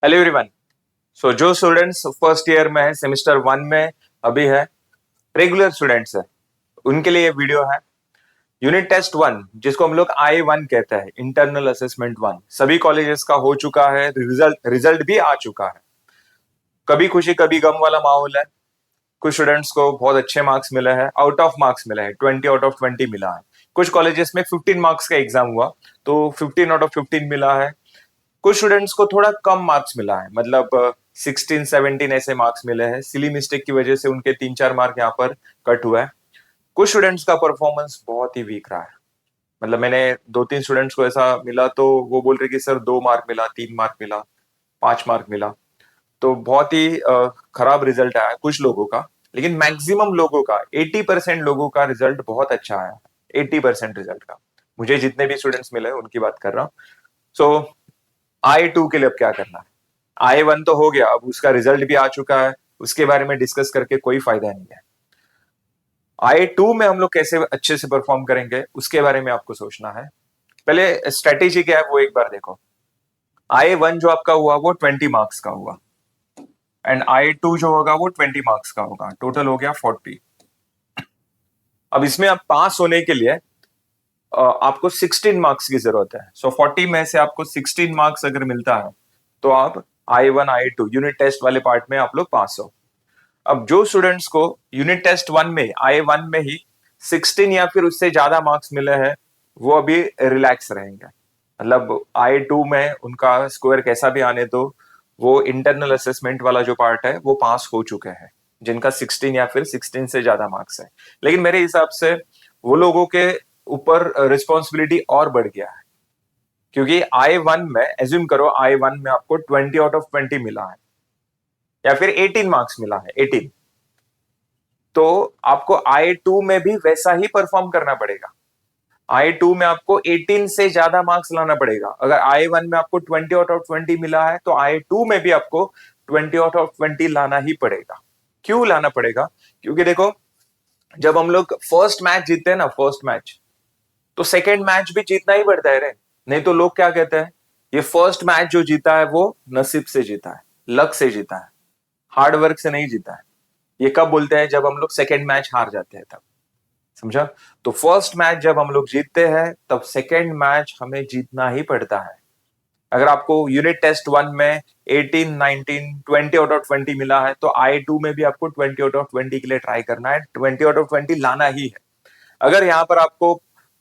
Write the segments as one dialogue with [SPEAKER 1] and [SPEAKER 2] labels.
[SPEAKER 1] Hello everyone. जो students first year में है, सेमेस्टर 1 में अभी है, रेगुलर स्टूडेंट्स है, उनके लिए ये वीडियो है। यूनिट टेस्ट 1 जिसको हम लोग I1 कहते हैं, इंटरनल असेसमेंट 1, सभी कॉलेजेस का हो चुका है। रिजल्ट रिजल्ट भी आ चुका है। कभी खुशी कभी गम वाला माहौल है। कुछ स्टूडेंट्स को बहुत अच्छे मार्क्स मिले हैं, आउट ऑफ मार्क्स मिले हैं, 20 आउट ऑफ 20 मिला है। कुछ कॉलेजेस में 15 मार्क्स का एग्जाम हुआ तो 15 आउट ऑफ 15 मिला है। कुछ स्टूडेंट्स को थोड़ा कम मार्क्स मिला है, मतलब 16 17 ऐसे मार्क्स मिले हैं। सिली मिस्टेक की वजह से उनके 3-4 मार्क यहाँ पर कट हुआ है। कुछ स्टूडेंट्स का परफॉर्मेंस बहुत ही वीक रहा है। मतलब मैंने 2-3 स्टूडेंट्स को ऐसा मिला तो वो बोल रहे कि सर 2 मार्क मिला, 3 मार्क मिला, 5 मार्क मिला। तो बहुत ही खराब रिजल्ट आया कुछ लोगों का। लेकिन मैक्सिमम लोगों का, 80% लोगों का रिजल्ट बहुत अच्छा आया है। 80% रिजल्ट का, मुझे जितने भी स्टूडेंट्स मिले उनकी बात कर रहा हूँ। सो I2 के लिए अब क्या करना है? I1 तो हो गया, अब उसका रिजल्ट भी आ चुका है, उसके बारे में डिस्कस करके कोई फायदा नहीं है। I2 में हम लोग कैसे अच्छे से परफॉर्म करेंगे उसके बारे में आपको सोचना है। पहले स्ट्रेटेजी क्या है वो एक बार देखो। I1 जो आपका हुआ वो 20 मार्क्स का हुआ, एंड I2 जो होगा वो 20 मार्क्स का होगा, टोटल हो गया 40। अब इसमें आप पास होने के लिए आपको 16 मार्क्स की जरूरत है। सो 40 में से आपको 16 मार्क्स अगर मिलता है तो आप I1 I2 यूनिट टेस्ट वाले पार्ट में आप लोग पास हो। अब जो स्टूडेंट्स को यूनिट टेस्ट 1 में, I1 में ही 16 या फिर उससे ज्यादा मार्क्स मिले हैं, वो अभी रिलैक्स रहेंगे। मतलब I2 में उनका स्कोर कैसा भी आने दो, वो इंटरनल असेसमेंट वाला जो पार्ट है वो पास हो चुके हैं, जिनका 16 या फिर 16 से ज्यादा मार्क्स है। लेकिन मेरे हिसाब से वो लोगों के ऊपर रिस्पॉन्सिबिलिटी और बढ़ गया है, क्योंकि I1 में एज्यूम करो, I1 में आपको 20 आउट ऑफ 20 मिला है या फिर 18 मार्क्स मिला है, 18। तो आपको I2 में भी वैसा ही परफॉर्म करना पड़ेगा। I2 में आपको 18 से ज्यादा मार्क्स लाना पड़ेगा। अगर I1 में आपको 20 आउट ऑफ 20 मिला है तो I2 में भी आपको 20 आउट ऑफ 20 लाना ही पड़ेगा। क्यों लाना पड़ेगा? क्योंकि देखो, जब हम लोग फर्स्ट मैच जीतते हैं ना, फर्स्ट मैच, तो सेकेंड मैच भी जीतना ही पड़ता है रे। नहीं तो लोग क्या कहते हैं, ये फर्स्ट मैच जो जीता है वो नसीब से जीता है, लक से जीता है, हार्ड वर्क से नहीं जीता है। ये कब बोलते हैं? जब हम लोग सेकेंड मैच हार जाते हैं तब। समझा? तो फर्स्ट मैच जब हम लोग जीतते हैं तब सेकेंड मैच हमें जीतना ही पड़ता है। अगर आपको यूनिट टेस्ट 1 में 18 19 20 आउट ऑफ 20 मिला है तो I2 में भी आपको 20 आउट ऑफ 20 के लिए ट्राई करना है, 20 आउट ऑफ 20 लाना ही है। अगर यहाँ पर आपको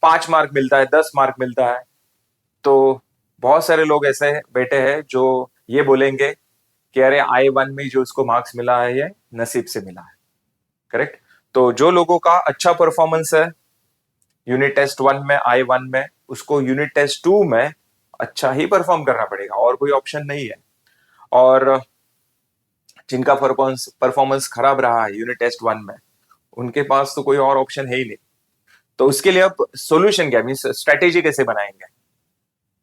[SPEAKER 1] 5 मार्क मिलता है, 10 मार्क मिलता है, तो बहुत सारे लोग ऐसे बैठे हैं जो ये बोलेंगे कि अरे I1 में जो उसको मार्क्स मिला है ये नसीब से मिला है। करेक्ट? तो जो लोगों का अच्छा परफॉर्मेंस है यूनिट टेस्ट 1 में, I1 में, उसको यूनिट टेस्ट 2 में अच्छा ही परफॉर्म करना पड़ेगा, और कोई ऑप्शन नहीं है। और जिनका परफॉर्मेंस परफॉर्मेंस खराब रहा है यूनिट टेस्ट 1 में, उनके पास तो कोई और ऑप्शन है ही नहीं। तो उसके लिए अब सोल्यूशन क्या, मीन स्ट्रेटेजी कैसे बनाएंगे?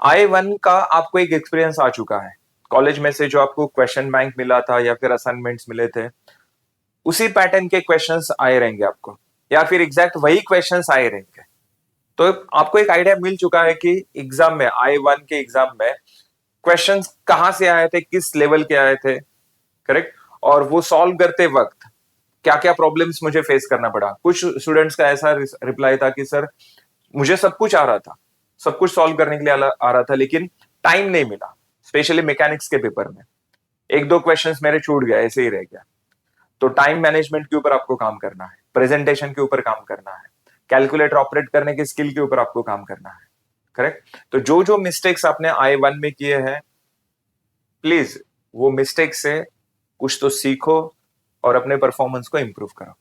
[SPEAKER 1] I1 का आपको एक एक्सपीरियंस आ चुका है कॉलेज में से, जो आपको क्वेश्चन बैंक मिला था या फिर असाइनमेंट्स मिले थे, उसी पैटर्न के क्वेश्चंस आए रहेंगे आपको, या फिर एग्जैक्ट वही क्वेश्चंस आए रहेंगे। तो आपको एक आइडिया मिल चुका है कि एग्जाम में, I1 के एग्जाम में क्वेश्चंस कहां से आए थे, किस लेवल के आए थे। करेक्ट? और वो सॉल्व करते वक्त क्या क्या प्रॉब्लम्स मुझे फेस करना पड़ा। कुछ स्टूडेंट्स का ऐसा रिप्लाई था कि सर मुझे सब कुछ आ रहा था, सब कुछ सॉल्व करने के लिए आ रहा था, लेकिन टाइम नहीं मिला। स्पेशली मैकेनिक्स के पेपर में 1-2 क्वेश्चंस मेरे छूट गया, ऐसे ही रह गया। तो टाइम मैनेजमेंट के ऊपर आपको काम करना है, प्रेजेंटेशन के ऊपर काम करना है, कैलकुलेटर ऑपरेट करने के स्किल के ऊपर आपको काम करना है। करेक्ट? तो जो जो मिस्टेक्स आपने I1 में किए हैं, प्लीज वो मिस्टेक से कुछ तो सीखो और अपने परफॉर्मेंस को इंप्रूव करो।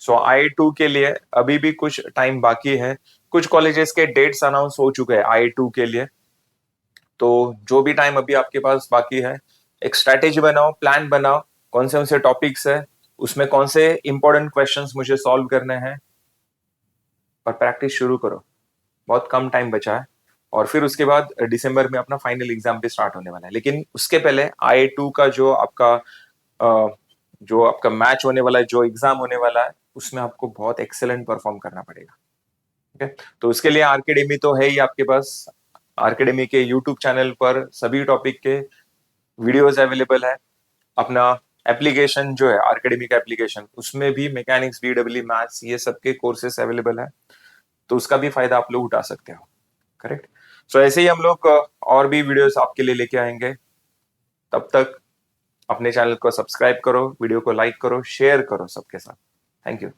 [SPEAKER 1] सो I2 के लिए अभी भी कुछ टाइम बाकी है। कुछ कॉलेजेस के डेट्स अनाउंस हो चुके हैं I2 के लिए। तो जो भी टाइम अभी आपके पास बाकी है, एक स्ट्रैटेजी बनाओ, प्लान बनाओ, कौन से टॉपिक्स है, उसमें कौन से इंपॉर्टेंट क्वेश्चंस मुझे सॉल्व करने हैं, और प्रैक्टिस शुरू करो। बहुत कम टाइम बचा है, और फिर उसके बाद दिसंबर में अपना फाइनल एग्जाम भी स्टार्ट होने वाला है। लेकिन उसके पहले I2 का जो आपका मैच होने वाला है, जो एग्जाम होने वाला है, उसमें आपको बहुत एक्सेलेंट परफॉर्म करना पड़ेगा। ठीक है? तो उसके लिए आर्केडेमी तो है ही आपके पास। आर्केडेमी के यूट्यूब चैनल पर सभी टॉपिक के वीडियोस अवेलेबल है। अपना एप्लीकेशन जो है आर्केडमिक एप्लीकेशन, उसमें भी मैकेनिक्स, बीडब्ल्यू, मैथ्स, ये सब के कोर्सेस अवेलेबल है, तो उसका भी फायदा आप लोग उठा सकते हो। करेक्ट। सो ऐसे ही हम लोग और भी वीडियोस आपके लिए लेके आएंगे। तब तक अपने चैनल को सब्सक्राइब करो, वीडियो को लाइक करो, शेयर करो सबके साथ। Thank you.